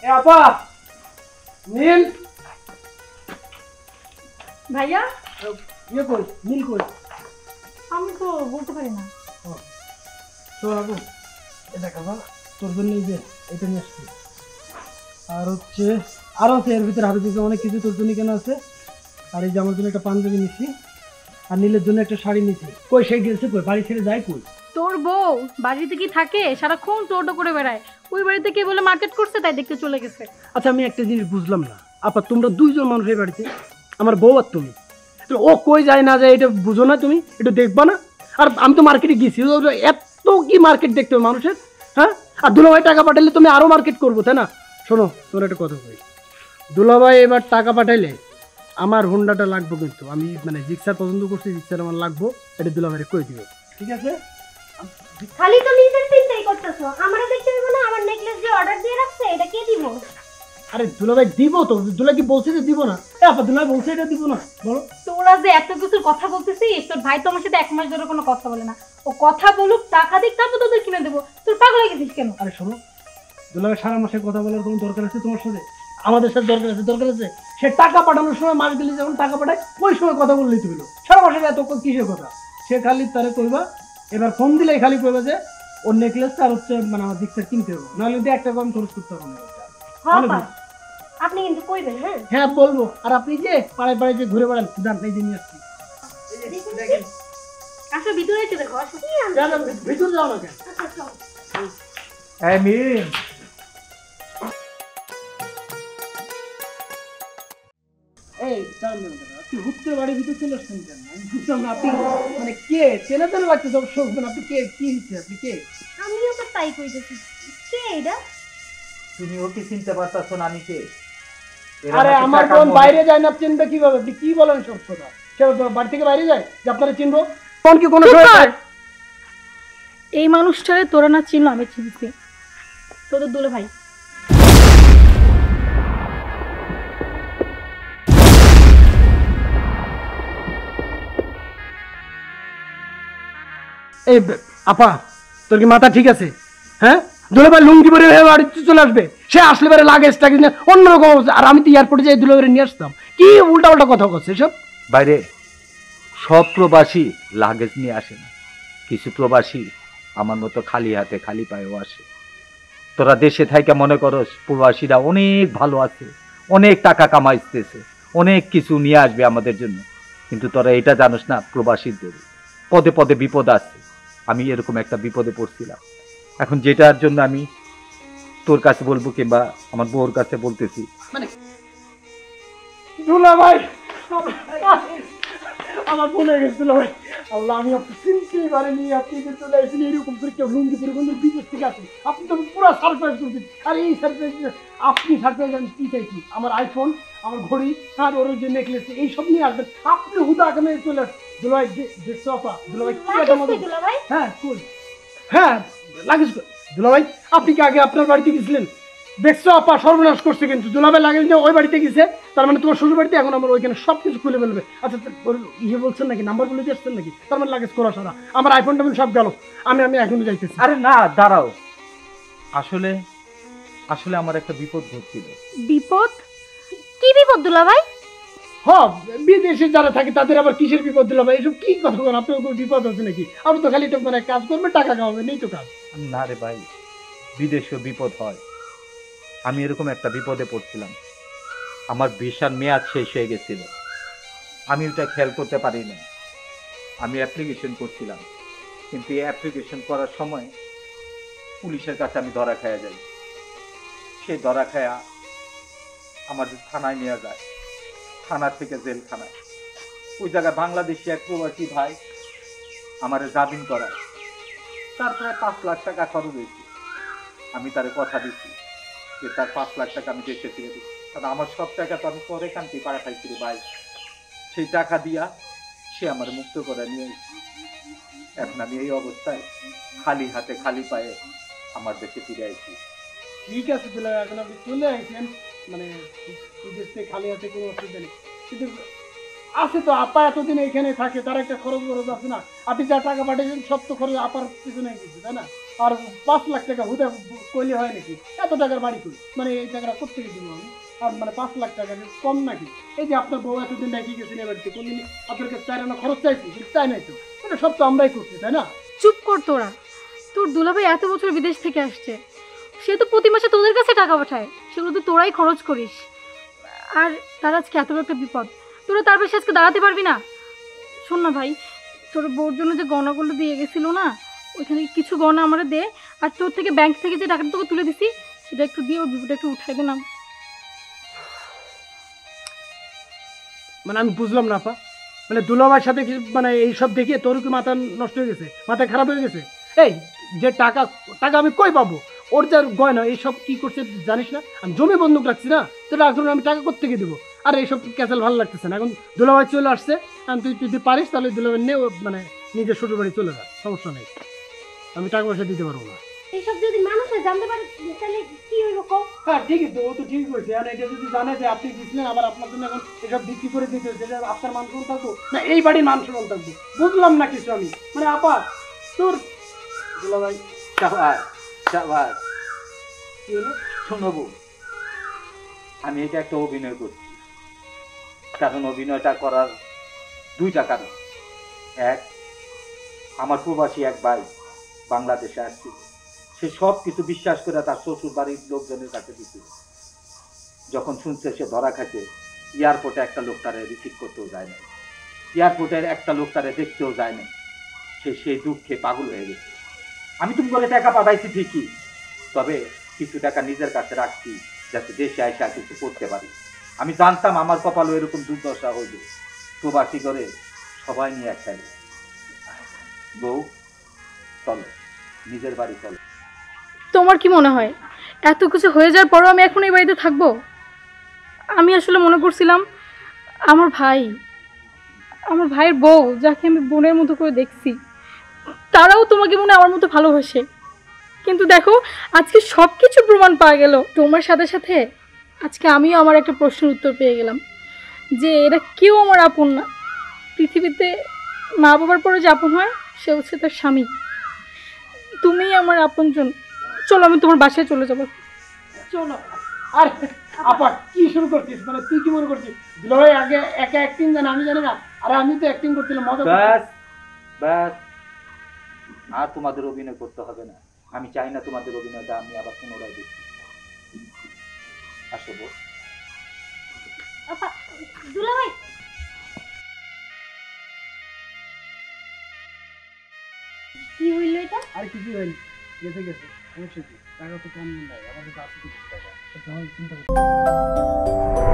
এ আপা নীল ভাইয়া ইয়ে কই নীল কই? আমি তো বলতে পারি না। শোন আপু, এটা খাবা তোর জন্য এই যে এটা নিয়ে আসছি। আর হচ্ছে আরও আছে এর ভিতরে হাতে দিতে অনেক কিছু তোর জন্য কেন আছে। আর এই যে আমার জন্য একটা পাঞ্জাবি নিচ্ছি আর নীলের জন্য একটা শাড়ি নিচ্ছি। কই সে গেছে কই? বাড়ি ছেড়ে যায় কই? তোর বউ বাড়িতে কি থাকে? সারাক্ষণ টোটো করে বেড়ায়। ওই বাড়িতে কে বলে মার্কেট করছে তাই দেখতে চলে গেছে। আচ্ছা আমি একটা জিনিস বুঝলাম না আপা, তোমরা দুইজন মানুষ এই বাড়িতে, আমার বউ আর তুমি, তো ও কই যায় না যায় এটা বুঝো না তুমি? এটা দেখবা না? আর আমি তো মার্কেটে গেছি, এত কি মার্কেট দেখতে হবে মানুষের, হ্যাঁ? আর দুলাভাই টাকা পাঠাইলে তুমি আরও মার্কেট করবো, তাই না? শোনো তোর একটা কথা কই, দুলাভাই এবার টাকা পাঠাইলে আমার হোন্ডাটা লাগবে, কিন্তু আমি মানে জিক্সার পছন্দ করছি, জিক্সার আমার লাগবো, এটা দুলাভাইরে কই দিবে, ঠিক আছে? খালি তো নিজের চিন্তাই করতেছো, আমারে দেখতে দিব না? আমার নেকলেস যে অর্ডার দিয়ে রাখছে এটা কে দিব? আরে দুলাভাই দিব তো, দুলা কি বলছে যে দিব না? আপা দুলাভাই বলছে এটা দিব না, বলো। তোরা যে এত কিছুর কথা বলতেছিস, তোর ভাই তো আমার সাথে 1 মাস ধরে কোনো কথা বলে না। ও কথা বলুক, টাকা দিক, তারপর তোদের কিনে দেবো। তোর পাগল হয়ে গেছিস কেন? আরে শোনো, দুলাভাই সারা মাসে কথা বলার কোনো দরকার আছে তোমার সাথে? আমাদের সাথে দরকার আছে। সে টাকা পাঠানোর সময় মাস গেলে যখন টাকা পাঠায় ওই সময় কথা বললেই তো হলো। সারা মাসে এত কিসের কথা? সে খালি তারে কইবা, এবার ফোন দিলেই খালি কইবা যে ওর নেকলেসটা আর হচ্ছে মানে আমার দিকটা কিনতে হবে, নাহলে যদি একটা কম খরচ করতে পারবো না। হ্যাঁ আপনি কিন্তু কইবেন। হ্যাঁ হ্যাঁ বলবো। আর আপনি যে পাড়ায় পাড়ায় যে ঘুরে বেড়ান, জান এই যে নিয়ে আসছি। দেখেন আসো ভিতরে এসে দেখো। আসো ভিতর যাও না কেন? এই মিম, এই আপনি হুট করে বাড়ির ভিতরে চলে আসছেন কেন? আমি বুঝলাম না, আপনি মানে কে? চেনা চেনা লাগছে সব শোকবেন, আপনি কে? কি হচ্ছে? আপনি কে? আমিও তো তাই কইতেছি, কে এটা? তুমি ওকে চিনতে পারতাছো না আমি কে? আরে আমার বোন বাইরে যায় না, চিনবে কিভাবে? আপনি কি বলেন সব কথা? কেউ বাড়ি থেকে বাইরে যায় যে আপনারা চিনবো? কোন কি কোনো এই মানুষটারে তোরা না চিনো, আমি চিনছি। তোদের দুলে ভাই। এই আপা, তোর কি মাথা ঠিক আছে? হ্যাঁ, দুলাভাই লুঙ্গি পরে বাড়িতে চলে আসবে, সে আসলে পরে লাগেজ টাগেজ না অন্যরকম অবস্থা। আর আমি তো এয়ারপোর্টে যাই দুলাভাই নিয়ে আসতাম, কি উল্টা উল্টা কথা বলছে সব। বাইরে সব প্রবাসী লাগেজ নিয়ে আসে না, কিছু প্রবাসী আমার মতো খালি হাতে খালি পায়েও আসে। তোরা দেশে থাইকা মনে করস প্রবাসীরা অনেক ভালো আছে, অনেক টাকা কামাইতেছে, অনেক কিছু নিয়ে আসবে আমাদের জন্য, কিন্তু তোরা এটা জানোস না প্রবাসীদের পদে পদে বিপদ আছে। আমি এরকম একটা বিপদে পড়ছিলাম, এখন যেটার জন্য আমি তোর কাছে বলবো কিংবা আমার বউর কাছে বলতেছি। মানে দুলাভাই আমার মনে গেছিল ভাই, আল্লাহ আমি আপনি চিনতেই পারিনি, আপনি যে চলে আসেন এরকম করে কেউ লুঙ্গি পরে বন্ধু বিদেশ থেকে আসেন, আপনি তো পুরো সারপ্রাইজ করছেন। আর এই সারপ্রাইজ আপনি সারপ্রাইজ আমি কি চাইছি? আমার আইফোন, আমার ঘড়ি, আর ওর যে নেকলেস এইসব নিয়ে আসবেন, আপনি হুদা আগামী চলে আসেন। দুলাভাই দেখছো আপা, দুলাভাই কি একটা মতো। হ্যাঁ কুল, হ্যাঁ লাগিস দুলাভাই, আপনি কি আগে আপনার বাড়িতে গেছিলেন? দেখছো আপা সর্বনাশ করছে, কিন্তু দুলাভাই লাগে যে ওই বাড়িতে গেছে, তার মানে তোমার শ্বশুর বাড়িতে এখন আমার ওইখানে সব কিছু খুলে ফেলবে। আচ্ছা ইয়ে বলছেন নাকি, নাম্বার বলে দিয়ে আসছেন নাকি? তার মানে লাগেজ করা সারা আমার আইফোন টাইফোন সব গেল, আমি এখনো যাইতেছি। আরে না দাঁড়াও, আসলে আসলে আমার একটা বিপদ ঘটছিল। বিপদ? কি বিপদ দুলাভাই? হ্যাঁ, বিদেশে যারা থাকে তাদের আবার কিসের বিপদ দুলাভাই? এসব কি কথা বলেন? আপনার কোনো বিপদ আছে নাকি? আপনি তো খালি মানে কাজ করবেন, টাকা কামাবেন, এই তো কাজ। না রে ভাই, বিদেশেও বিপদ হয়। আমি এরকম একটা বিপদে পড়ছিলাম, আমার ভিসার মেয়াদ শেষ হয়ে গেছিল, আমি ওটা খেয়াল করতে পারি না। আমি অ্যাপ্লিকেশন করছিলাম, কিন্তু এই অ্যাপ্লিকেশন করার সময় পুলিশের কাছে আমি ধরা খাইয়া যাই। সেই ধরা খায়া আমার থানায় নিয়ে যায়, থানার থেকে জেলখানায়। ওই জায়গায় বাংলাদেশি এক প্রবাসী ভাই আমার জামিন করায়, তার প্রায় 5 লাখ টাকা খরচ হয়েছে। আমি তার কথা দিচ্ছি যে তার 5 লাখ টাকা আমি দেশে ফিরে দিই, কারণ আমার সব টাকা তো আমি পরে কান্তি পাড়া খাইছি রে ভাই। সেই টাকা দিয়া সে আমার মুক্ত করে নিয়ে এসেছে। এখন আমি এই অবস্থায় খালি হাতে খালি পায়ে আমার দেশে ফিরে আইছি। ঠিক আছে দুলাভাই, এখন আপনি চলে আসেন, মানে বিদেশ থেকে খালি হাতে কোনো অসুবিধা নেই, কিন্তু আছে তো আপা এতদিন এখানে থাকে, তার একটা খরচ আছে না? আপনি যা টাকা পাঠিয়েছেন সব তো খরচ আপার পিছনে গেছে, তাই না? আর 5 লাখ টাকা হুদা কইলে হয় নাকি? এত টাকার বাড়ি কই, মানে এই টাকাটা কোত্থেকে দিব আমি? আর মানে 5 লাখ টাকা কম নাকি? এই যে আপনার বউ এতদিন রেখে গেছেন এ বাড়িতে, কোনদিন আপনার কাছে 4 আনা খরচ চাইছি? সেটা চাই নাই তো, এটা সব তো আমরাই করছি, তাই না? চুপ কর তোরা। তোর দুলাভাই এত বছর বিদেশ থেকে আসছে, সে তো প্রতি মাসে তোদের কাছে টাকা পাঠায়, সেগুলো তো তোরাই খরচ করিস। আর তার আজকে এত বড় একটা বিপদ, তোরা তার পাশে আজকে দাঁড়াতে পারবি না? শোন না ভাই, তোর বউর জন্য যে গয়নাগুলো দিয়ে গেছিল না, ওইখানে কিছু গয়না আমরা দে, আর তোর থেকে ব্যাংক থেকে যে টাকাটা তোকে তুলে দিছি সেটা একটু দিয়ে ওর বিপদটা একটু উঠাই দে না। মানে আমি বুঝলাম না আপা, মানে দুলাভাইয়ের সাথে মানে এইসব দেখে তোর কি মাথা নষ্ট হয়ে গেছে, মাথা খারাপ হয়ে গেছে? এই যে টাকা টাকা আমি কই পাবো? ওর যে গয়না এইসব কি করছে জানিস না? আমি জমি বন্ধক রাখছি না, তো রাখুন আমি টাকা কোত্থেকে দেবো? আর এইসব ক্যাসেল ভালো লাগতেছে না। এখন দুলাভাই চলে আসছে, তুই যদি পারিস তাহলে দুলাভাই নে, মানে নিজের শ্বশুর বাড়ি চলে যা, সমস্যা নেই, আমি টাকা পয়সা দিতে পারবো না। এইসব যদি মানুষে জানতে পারে তাহলে কি হইব কও? হ্যাঁ ঠিকই তো, ও তো ঠিক করেছে। আর এটা যদি জানে যে আপনি দিচ্ছিলেন, আবার আপনার জন্য এখন এসব বিক্রি করে দিতে হচ্ছে, এটা আপনার মান সম্মান থাকবো না এই বাড়ির মান সম্মান থাকবো? বুঝলাম না কিছু আমি, মানে আপা তোর দুলাভাই শাবাশ শাবাশ। কি হলো? শোনবো, আমি এটা একটা অভিনয় করছি, কারণ অভিনয়টা করার 2টা কারণ। এক, আমার প্রবাসী এক ভাই বাংলাদেশে আসছে, সে সব কিছু বিশ্বাস করে তার শ্বশুর বাড়ির লোকজনের কাছে দিচ্ছে। যখন শুনছে সে ধরা খাচ্ছে, এয়ারপোর্টে একটা লোক তারে রিসিভ করতেও যায় না, এয়ারপোর্টের একটা লোক তারে দেখতেও যায় না, সে সেই দুঃখে পাগল হয়ে গেছে। আমি তুমি করে টাকা পাঠাইছি ঠিকই, তবে কিছু টাকা নিজের কাছে রাখছি যাতে দেশে আইসা কিছু করতে পারি। আমি জানতাম আমার কপালও এরকম দুর্দশা হইবে, প্রবাসী করে সবাই নিয়ে খেলে। বউ চলো, নিজের বাড়ি চলো। তোমার কি মনে হয় এত কিছু হয়ে যাওয়ার পরও আমি এখন এই বাড়িতে থাকবো? আমি আসলে মনে করছিলাম আমার ভাইয়ের বউ, যাকে আমি বোনের মতো করে দেখছি, তারাও তোমাকে মনে হয় আমার মতো ভালোবাসে। কিন্তু দেখো, আজকে সব কিছু প্রমাণ পাওয়া গেল। তোমার সাথে সাথে আজকে আমিও আমার একটা প্রশ্নের উত্তর পেয়ে গেলাম, যে এরা কেউ আমার আপন না। পৃথিবীতে মা বাবার পরে যে আপন হয় সে হচ্ছে তার স্বামী। তুমিই আমার আপনজন। চলো আমি তোমার বাসায় চলে যাবো। চলো। আর আপা কি শুরু করছিস? মানে তুই কি মনে করছিস দুলাভাই আগে একা অ্যাক্টিং জানে, আমি জানি না? আরে আমি তো অ্যাক্টিং করছিলাম, মজা করছিলাম। ব্যাস ব্যাস, আর তোমাদের অভিনয় করতে হবে না। আমি চাই না তোমাদের অভিনয়টা আমি আবার পুনরায় দেখি। আসো বউ। আপা, দুলাভাই কি হইল এটা? আর কিছু হয়নি, গেছে গেছে, অবশ্যই টাকা তো কম নাই, আমাদের কাছে কিছু টাকা, চিন্তা করতে